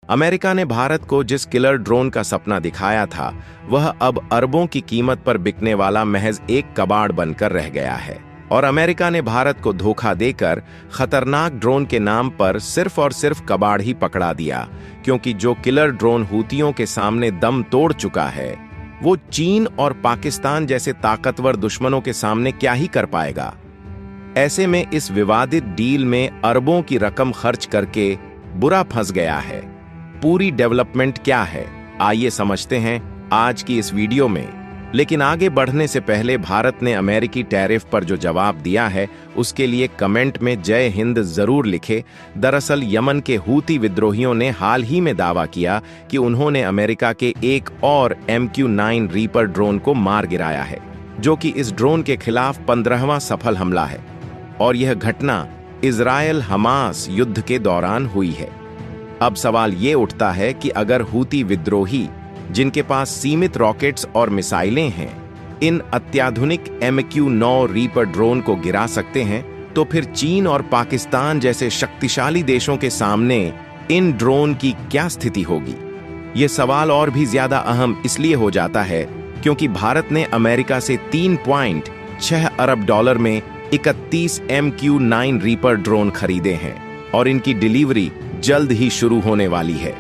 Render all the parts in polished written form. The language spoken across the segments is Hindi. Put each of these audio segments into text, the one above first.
अमेरिका ने भारत को जिस किलर ड्रोन का सपना दिखाया था, वह अब अरबों की कीमत पर बिकने वाला महज एक कबाड़ बनकर रह गया है। और अमेरिका ने भारत को धोखा देकर खतरनाक ड्रोन के नाम पर सिर्फ और सिर्फ कबाड़ ही पकड़ा दिया, क्योंकि जो किलर ड्रोन हूतियों के सामने दम तोड़ चुका है, वो चीन और पाकिस्तान जैसे ताकतवर दुश्मनों के सामने क्या ही कर पाएगा। ऐसे में इस विवादित डील में अरबों की रकम खर्च करके बुरा फंस गया है। पूरी डेवलपमेंट क्या है, आइए समझते हैं आज की इस वीडियो में। लेकिन आगे बढ़ने से पहले भारत ने अमेरिकी टैरिफ पर जो जवाब दिया है, उसके लिए कमेंट में जय हिंद जरूर लिखे। दरअसल यमन के हूती विद्रोहियों ने हाल ही में दावा किया कि उन्होंने अमेरिका के एक और MQ-9 रीपर ड्रोन को मार गिराया है, जो कि इस ड्रोन के खिलाफ 15वां सफल हमला है। और यह घटना इजरायल हमास युद्ध के दौरान हुई है। अब सवाल ये उठता है कि अगर हूती विद्रोही, जिनके पास सीमित रॉकेट्स और मिसाइलें हैं, इन अत्याधुनिक MQ-9 रीपर ड्रोन को गिरा सकते हैं, तो फिर चीन और पाकिस्तान जैसे शक्तिशाली देशों के सामने इन ड्रोन की क्या स्थिति होगी। ये सवाल और भी ज्यादा अहम इसलिए हो जाता है क्योंकि भारत ने अमेरिका से $3.6 अरब में 31 MQ-9 रीपर ड्रोन खरीदे हैं और इनकी डिलीवरी जल्द ही शुरू होने वाली है।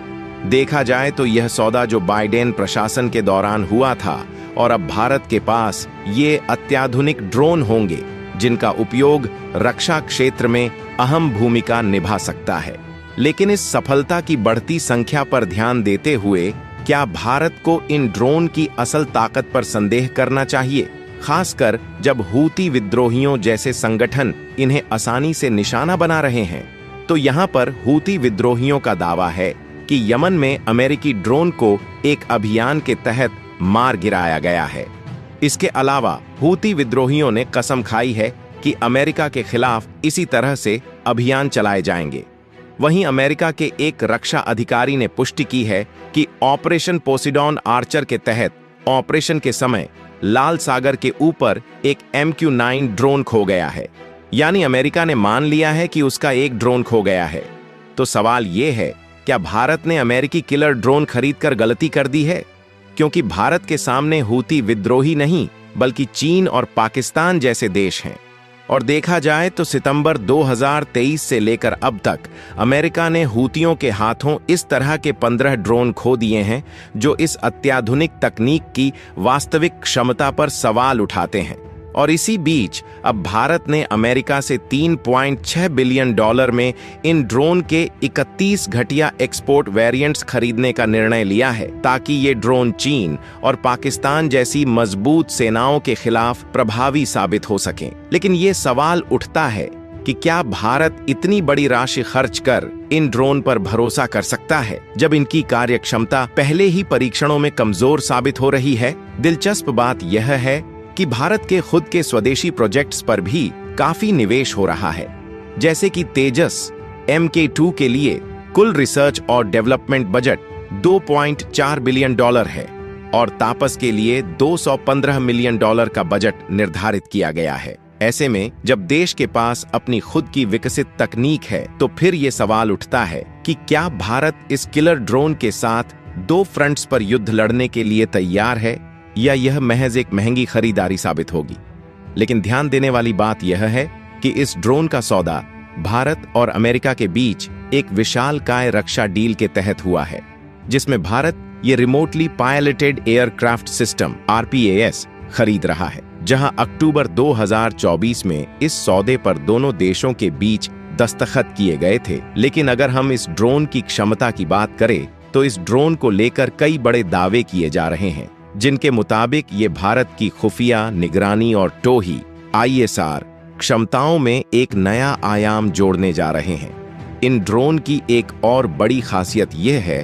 देखा जाए तो यह सौदा जो बाइडेन प्रशासन के दौरान हुआ था, और अब भारत के पास ये अत्याधुनिक ड्रोन होंगे जिनका उपयोग रक्षा क्षेत्र में अहम भूमिका निभा सकता है। लेकिन इस सफलता की बढ़ती संख्या पर ध्यान देते हुए क्या भारत को इन ड्रोन की असल ताकत पर संदेह करना चाहिए, खासकर जब हूती विद्रोहियों जैसे संगठन इन्हें आसानी से निशाना बना रहे हैं। तो यहाँ पर हूती विद्रोहियों का दावा है कि यमन में अमेरिकी ड्रोन को एक अभियान के तहत मार गिराया गया है। इसके अलावा हूती विद्रोहियों ने कसम खाई है कि अमेरिका के खिलाफ इसी तरह से अभियान चलाए जाएंगे। वहीं अमेरिका के एक रक्षा अधिकारी ने पुष्टि की है कि ऑपरेशन पोसिडॉन आर्चर के तहत ऑपरेशन के समय लाल सागर के ऊपर एक MQ-9 ड्रोन खो गया है। यानी अमेरिका ने मान लिया है कि उसका एक ड्रोन खो गया है। तो सवाल यह है, क्या भारत ने अमेरिकी किलर ड्रोन खरीदकर गलती कर दी है? क्योंकि भारत के सामने हूती विद्रोही नहीं, बल्कि चीन और पाकिस्तान जैसे देश हैं। और देखा जाए तो सितंबर 2023 से लेकर अब तक अमेरिका ने हूतियों के हाथों इस तरह के 15 ड्रोन खो दिए हैं, जो इस अत्याधुनिक तकनीक की वास्तविक क्षमता पर सवाल उठाते हैं। और इसी बीच अब भारत ने अमेरिका से $3.6 बिलियन में इन ड्रोन के 31 घटिया एक्सपोर्ट वेरिएंट्स खरीदने का निर्णय लिया है, ताकि ये ड्रोन चीन और पाकिस्तान जैसी मजबूत सेनाओं के खिलाफ प्रभावी साबित हो सकें। लेकिन ये सवाल उठता है कि क्या भारत इतनी बड़ी राशि खर्च कर इन ड्रोन पर भरोसा कर सकता है, जब इनकी कार्यक्षमता पहले ही परीक्षणों में कमजोर साबित हो रही है। दिलचस्प बात यह है कि भारत के खुद के स्वदेशी प्रोजेक्ट्स पर भी काफी निवेश हो रहा है, जैसे कि तेजस MK-2 के लिए कुल रिसर्च और डेवलपमेंट बजट $2.4 बिलियन है और तापस के लिए $215 मिलियन का बजट निर्धारित किया गया है। ऐसे में जब देश के पास अपनी खुद की विकसित तकनीक है, तो फिर ये सवाल उठता है कि क्या भारत इस किलर ड्रोन के साथ 2 फ्रंट्स पर युद्ध लड़ने के लिए तैयार है, या यह महज एक महंगी खरीदारी साबित होगी। लेकिन ध्यान देने वाली बात यह है कि इस ड्रोन का सौदा भारत और अमेरिका के बीच एक विशालकाय रक्षा डील के तहत हुआ है, जिसमें भारत ये remotely piloted aircraft system RPAS खरीद रहा है, जहां अक्टूबर 2024 में इस सौदे पर दोनों देशों के बीच दस्तखत किए गए थे। लेकिन अगर हम इस ड्रोन की क्षमता की बात करें, तो इस ड्रोन को लेकर कई बड़े दावे किए जा रहे हैं, जिनके मुताबिक ये भारत की खुफिया निगरानी और टोही ISR क्षमताओं में एक नया आयाम जोड़ने जा रहे हैं। इन ड्रोन की एक और बड़ी खासियत यह है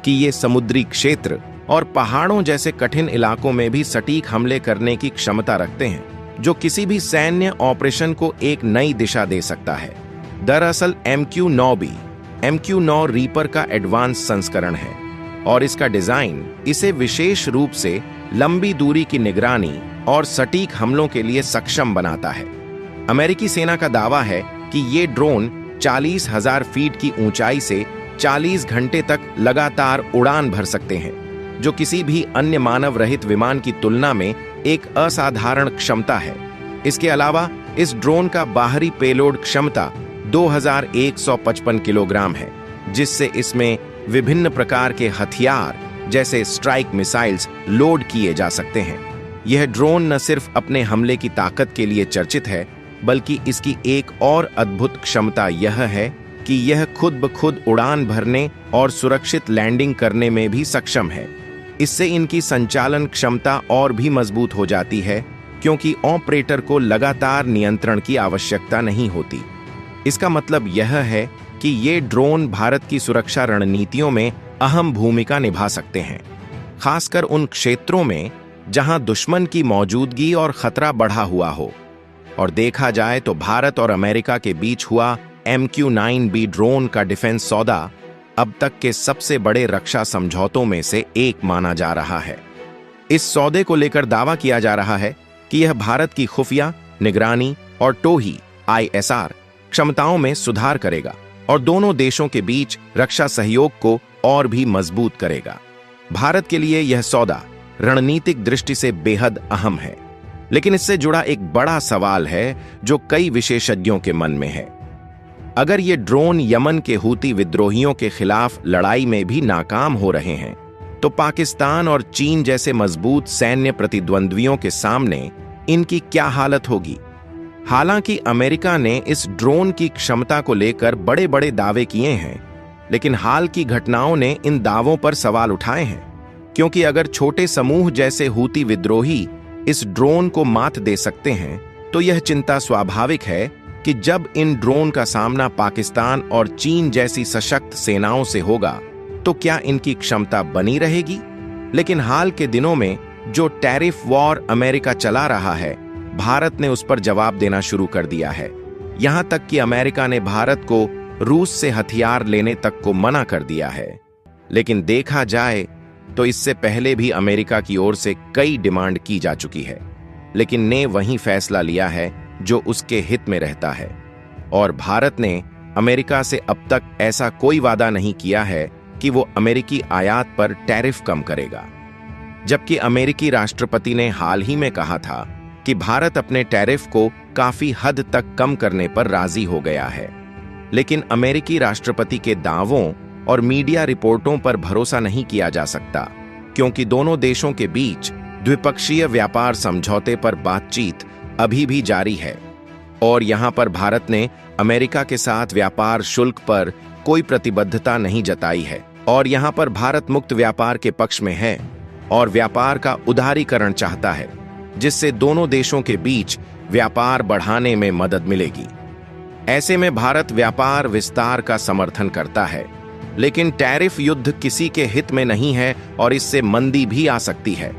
कि ये समुद्री क्षेत्र और पहाड़ों जैसे कठिन इलाकों में भी सटीक हमले करने की क्षमता रखते हैं, जो किसी भी सैन्य ऑपरेशन को एक नई दिशा दे सकता है। दरअसल MQ-9 भी MQ-9 रीपर का एडवांस संस्करण है, और इसका डिजाइन इसे विशेष रूप से लंबी दूरी की निगरानी और सटीक हमलों के लिए सक्षम बनाता है। अमेरिकी सेना का दावा है कि ये ड्रोन 40,000 फीट की ऊंचाई से 40 घंटे तक लगातार उड़ान भर सकते हैं, जो किसी भी अन्य मानव रहित विमान की तुलना में एक असाधारण क्षमता है। इसके अलावा इस ड्रोन का बाहरी पेलोड क्षमता 2155 किलोग्राम है, जिससे इसमें विभिन्न प्रकार के हथियार जैसे स्ट्राइक मिसाइल्स लोड किए जा सकते हैं। यह ड्रोन न सिर्फ अपने हमले की ताकत के लिए चर्चित है, बल्कि इसकी एक और अद्भुत क्षमता यह है कि यह खुद ब खुद उड़ान भरने और सुरक्षित लैंडिंग करने में भी सक्षम है। इससे इनकी संचालन क्षमता और भी मजबूत हो जाती है, क्योंकि ऑपरेटर को लगातार नियंत्रण की आवश्यकता नहीं होती। इसका मतलब यह है कि ये ड्रोन भारत की सुरक्षा रणनीतियों में अहम भूमिका निभा सकते हैं, खासकर उन क्षेत्रों में जहां दुश्मन की मौजूदगी और खतरा बढ़ा हुआ हो। और देखा जाए तो भारत और अमेरिका के बीच हुआ MQ-9B ड्रोन का डिफेंस सौदा अब तक के सबसे बड़े रक्षा समझौतों में से एक माना जा रहा है। इस सौदे को लेकर दावा किया जा रहा है कि यह भारत की खुफिया, निगरानी और टोही ISR क्षमताओं में सुधार करेगा और दोनों देशों के बीच रक्षा सहयोग को और भी मजबूत करेगा। भारत के लिए यह सौदा रणनीतिक दृष्टि से बेहद अहम है, लेकिन इससे जुड़ा एक बड़ा सवाल है जो कई विशेषज्ञों के मन में है। अगर ये ड्रोन यमन के हूती विद्रोहियों के खिलाफ लड़ाई में भी नाकाम हो रहे हैं, तो पाकिस्तान और चीन जैसे मजबूत सैन्य प्रतिद्वंद्वियों के सामने इनकी क्या हालत होगी। हालांकि अमेरिका ने इस ड्रोन की क्षमता को लेकर बड़े बड़े दावे किए हैं, लेकिन हाल की घटनाओं ने इन दावों पर सवाल उठाए हैं, क्योंकि अगर छोटे समूह जैसे हूती विद्रोही इस ड्रोन को मात दे सकते हैं, तो यह चिंता स्वाभाविक है कि जब इन ड्रोन का सामना पाकिस्तान और चीन जैसी सशक्त सेनाओं से होगा, तो क्या इनकी क्षमता बनी रहेगी। लेकिन हाल के दिनों में जो टैरिफ वॉर अमेरिका चला रहा है, भारत ने उस पर जवाब देना शुरू कर दिया है। यहां तक कि अमेरिका ने भारत को रूस से हथियार लेने तक को मना कर दिया है। लेकिन देखा जाए तो इससे पहले भी अमेरिका की ओर से कई डिमांड की जा चुकी है, लेकिन ने वही फैसला लिया है जो उसके हित में रहता है। और भारत ने अमेरिका से अब तक ऐसा कोई वादा नहीं किया है कि वो अमेरिकी आयात पर टैरिफ कम करेगा, जबकि अमेरिकी राष्ट्रपति ने हाल ही में कहा था कि भारत अपने टैरिफ को काफी हद तक कम करने पर राजी हो गया है। लेकिन अमेरिकी राष्ट्रपति के दावों और मीडिया रिपोर्टों पर भरोसा नहीं किया जा सकता, क्योंकि दोनों देशों के बीच द्विपक्षीय व्यापार समझौते पर बातचीत अभी भी जारी है और यहां पर भारत ने अमेरिका के साथ व्यापार शुल्क पर कोई प्रतिबद्धता नहीं जताई है और यहां पर भारत मुक्त व्यापार के पक्ष में है और व्यापार का उदारीकरण चाहता है, जिससे दोनों देशों के बीच व्यापार बढ़ाने में मदद मिलेगी। ऐसे में भारत व्यापार विस्तार का समर्थन करता है, लेकिन टैरिफ युद्ध किसी के हित में नहीं है और इससे मंदी भी आ सकती है।